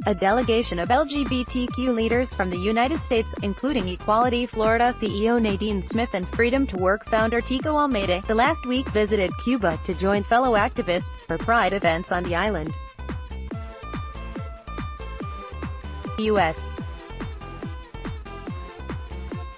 A delegation of LGBTQ leaders from the United States, including Equality Florida CEO Nadine Smith and Freedom to Work founder Tico Almeida, the last week visited Cuba to join fellow activists for Pride events on the island. U.S.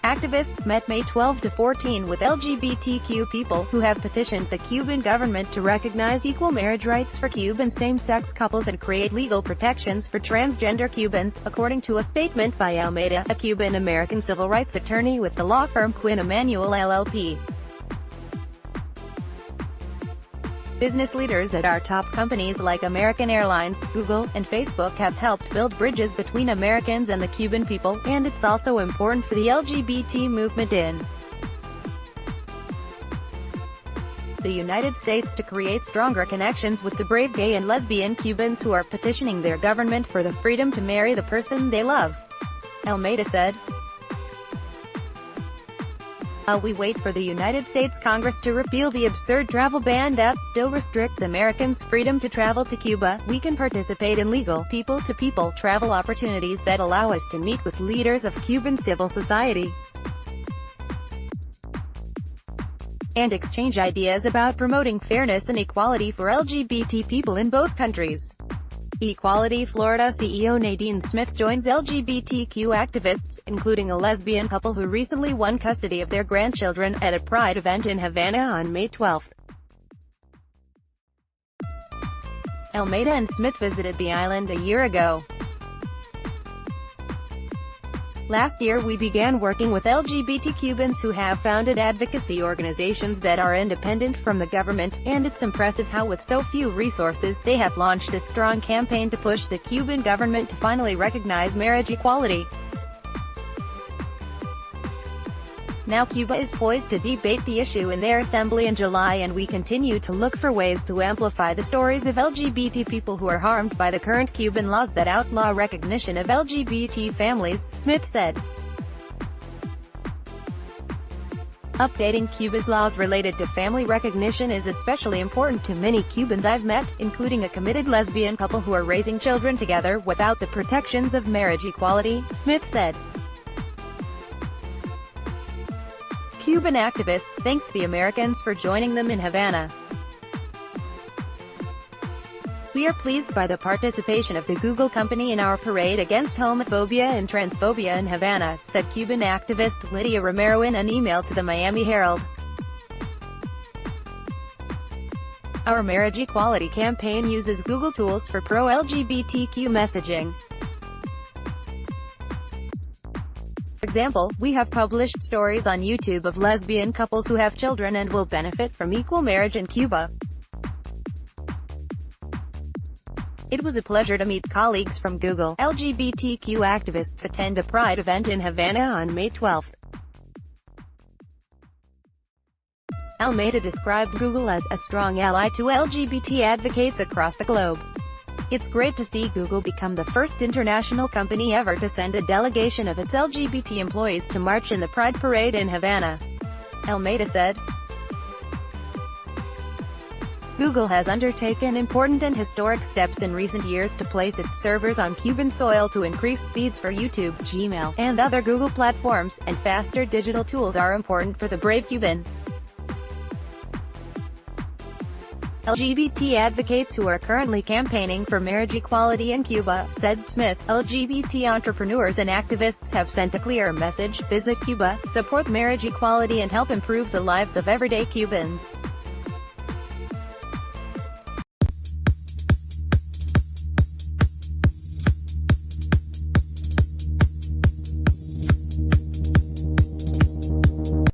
activists met May 12 to 14 with LGBTQ people, who have petitioned the Cuban government to recognize equal marriage rights for Cuban same-sex couples and create legal protections for transgender Cubans, according to a statement by Almeida, a Cuban-American civil rights attorney with the law firm Cuban-American LLP. Business leaders at our top companies like American Airlines, Google, and Facebook have helped build bridges between Americans and the Cuban people, and it's also important for the LGBT movement in the United States to create stronger connections with the brave gay and lesbian Cubans who are petitioning their government for the freedom to marry the person they love, Almeida said. While we wait for the United States Congress to repeal the absurd travel ban that still restricts Americans' freedom to travel to Cuba, we can participate in legal, people-to-people travel opportunities that allow us to meet with leaders of Cuban civil society and exchange ideas about promoting fairness and equality for LGBT people in both countries. Equality Florida CEO Nadine Smith joins LGBTQ activists, including a lesbian couple who recently won custody of their grandchildren, at a Pride event in Havana on May 12. Almeida and Smith visited the island a year ago. Last year we began working with LGBT Cubans who have founded advocacy organizations that are independent from the government, and it's impressive how with so few resources, they have launched a strong campaign to push the Cuban government to finally recognize marriage equality. Now Cuba is poised to debate the issue in their assembly in July, and we continue to look for ways to amplify the stories of LGBT people who are harmed by the current Cuban laws that outlaw recognition of LGBT families, Smith said. Updating Cuba's laws related to family recognition is especially important to many Cubans I've met, including a committed lesbian couple who are raising children together without the protections of marriage equality, Smith said. Cuban activists thanked the Americans for joining them in Havana. We are pleased by the participation of the Google company in our parade against homophobia and transphobia in Havana, said Cuban activist Lydia Romero in an email to the Miami Herald. Our marriage equality campaign uses Google tools for pro-LGBTQ messaging. For example, we have published stories on YouTube of lesbian couples who have children and will benefit from equal marriage in Cuba. It was a pleasure to meet colleagues from Google. LGBTQ activists attend a Pride event in Havana on May 12. Almeida described Google as a strong ally to LGBT advocates across the globe. It's great to see Google become the first international company ever to send a delegation of its LGBT employees to march in the Pride Parade in Havana, Almeida said. Google has undertaken important and historic steps in recent years to place its servers on Cuban soil to increase speeds for YouTube, Gmail, and other Google platforms, and faster digital tools are important for the brave Cuban LGBT advocates who are currently campaigning for marriage equality in Cuba, said Smith. LGBT entrepreneurs and activists have sent a clear message: visit Cuba, support marriage equality and help improve the lives of everyday Cubans.